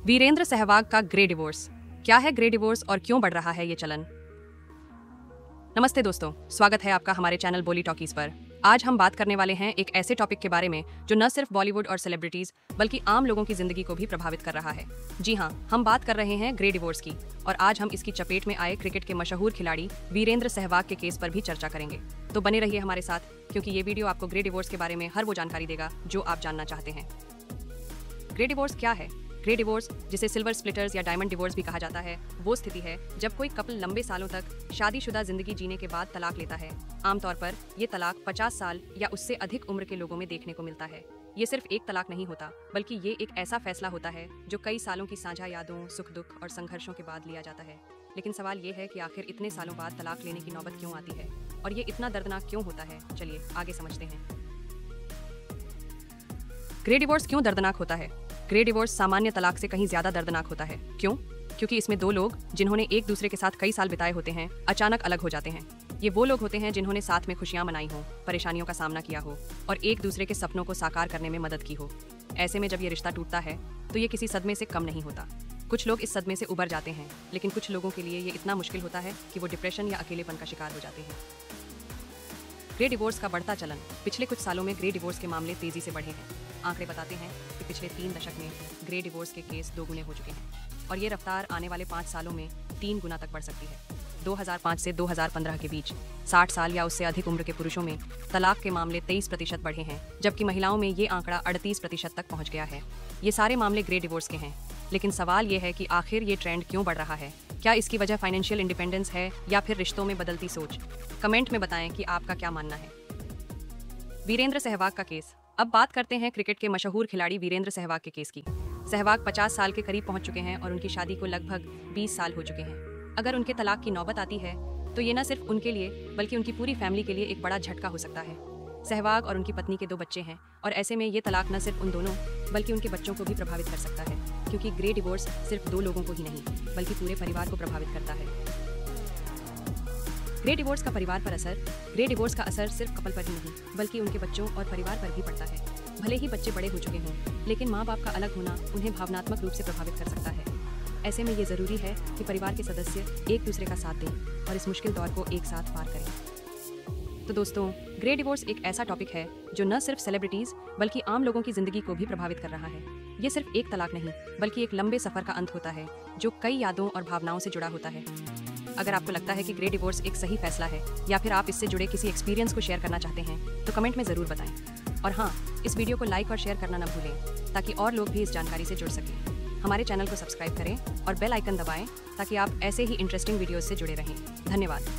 वीरेंद्र सहवाग का grey divorce. क्या है ग्रे डिवोर्स और क्यों बढ़ रहा है ये चलन? नमस्ते दोस्तों, स्वागत है आपका हमारे चैनल बोली टॉकीज पर। आज हम बात करने वाले हैं एक ऐसे टॉपिक के बारे में जो न सिर्फ बॉलीवुड और सेलिब्रिटीज बल्कि आम लोगों की जिंदगी को भी प्रभावित कर रहा है। जी हाँ, हम बात कर रहे हैं ग्रे डिवोर्स की, और आज हम इसकी चपेट में आए क्रिकेट के मशहूर खिलाड़ी वीरेंद्र सहवाग के केस पर भी चर्चा करेंगे। तो बने रहिए हमारे साथ, क्योंकि ये वीडियो आपको ग्रे डिवोर्स के बारे में हर वो जानकारी देगा जो आप जानना चाहते हैं। ग्रे डिवोर्स क्या है? ग्रे डिवोर्स, जिसे सिल्वर स्प्लिटर्स या डायमंड डिवोर्स भी कहा जाता है, वो स्थिति है जब कोई कपल लंबे सालों तक शादीशुदा जिंदगी जीने के बाद तलाक लेता है। आमतौर पर ये तलाक 50 साल या उससे अधिक उम्र के लोगों में देखने को मिलता है। ये सिर्फ एक तलाक नहीं होता, बल्कि ये एक ऐसा फैसला होता है जो कई सालों की साझा यादों, सुख दुख और संघर्षों के बाद लिया जाता है। लेकिन सवाल ये है कि आखिर इतने सालों बाद तलाक लेने की नौबत क्यों आती है और ये इतना दर्दनाक क्यों होता है। चलिए आगे समझते हैं। ग्रे डिवोर्स क्यों दर्दनाक होता है? ग्रे डिवोर्स सामान्य तलाक से कहीं ज्यादा दर्दनाक होता है। क्यों? क्योंकि इसमें दो लोग जिन्होंने एक दूसरे के साथ कई साल बिताए होते हैं अचानक अलग हो जाते हैं। ये वो लोग होते हैं जिन्होंने साथ में खुशियां मनाई हो, परेशानियों का सामना किया हो और एक दूसरे के सपनों को साकार करने में मदद की हो। ऐसे में जब ये रिश्ता टूटता है तो ये किसी सदमे से कम नहीं होता। कुछ लोग इस सदमे से उबर जाते हैं, लेकिन कुछ लोगों के लिए ये इतना मुश्किल होता है कि वो डिप्रेशन या अकेलेपन का शिकार हो जाते हैं। ग्रे डिवोर्स का बढ़ता चलन। पिछले कुछ सालों में ग्रे डिवोर्स के मामले तेजी से बढ़े हैं। आंकड़े बताते हैं कि पिछले 3 दशक में ग्रे डिवोर्स के केस 2 गुने हो चुके हैं और ये रफ्तार आने वाले 5 सालों में 3 गुना तक बढ़ सकती है। 2005 से 2015 के बीच 60 साल या उससे अधिक उम्र के पुरुषों में तलाक के मामले 23% बढ़े हैं, जबकि महिलाओं में ये आंकड़ा 38% तक पहुंच गया है। ये सारे मामले ग्रे डिवोर्स के हैं, लेकिन सवाल ये है कि आखिर ये ट्रेंड क्यों बढ़ रहा है? क्या इसकी वजह फाइनेंशियल इंडिपेंडेंस है या फिर रिश्तों में बदलती सोच? कमेंट में बताएं कि आपका क्या मानना है। वीरेंद्र सहवाग का केस। अब बात करते हैं क्रिकेट के मशहूर खिलाड़ी वीरेंद्र सहवाग के केस की। सहवाग 50 साल के करीब पहुंच चुके हैं और उनकी शादी को लगभग 20 साल हो चुके हैं। अगर उनके तलाक की नौबत आती है तो ये न सिर्फ उनके लिए बल्कि उनकी पूरी फैमिली के लिए एक बड़ा झटका हो सकता है। सहवाग और उनकी पत्नी के 2 बच्चे हैं और ऐसे में ये तलाक न सिर्फ उन दोनों बल्कि उनके बच्चों को भी प्रभावित कर सकता है, क्योंकि ग्रे डिवोर्स सिर्फ 2 लोगों को ही नहीं बल्कि पूरे परिवार को प्रभावित करता है। ग्रे डिवोर्स का परिवार पर असर। ग्रे डिवोर्स का असर सिर्फ कपल पर ही नहीं बल्कि उनके बच्चों और परिवार पर भी पड़ता है। भले ही बच्चे बड़े हो चुके हों, लेकिन माँ बाप का अलग होना उन्हें भावनात्मक रूप से प्रभावित कर सकता है। ऐसे में ये जरूरी है कि परिवार के सदस्य एक दूसरे का साथ दें और इस मुश्किल दौर को एक साथ पार करें। तो दोस्तों, ग्रे डिवोर्स एक ऐसा टॉपिक है जो न सिर्फ सेलिब्रिटीज बल्कि आम लोगों की जिंदगी को भी प्रभावित कर रहा है। ये सिर्फ एक तलाक नहीं बल्कि एक लंबे सफर का अंत होता है जो कई यादों और भावनाओं से जुड़ा होता है। अगर आपको लगता है कि ग्रे डिवोर्स एक सही फैसला है या फिर आप इससे जुड़े किसी एक्सपीरियंस को शेयर करना चाहते हैं तो कमेंट में ज़रूर बताएं। और हाँ, इस वीडियो को लाइक और शेयर करना न भूलें ताकि और लोग भी इस जानकारी से जुड़ सकें। हमारे चैनल को सब्सक्राइब करें और बेल आइकन दबाएं ताकि आप ऐसे ही इंटरेस्टिंग वीडियोस से जुड़े रहें। धन्यवाद।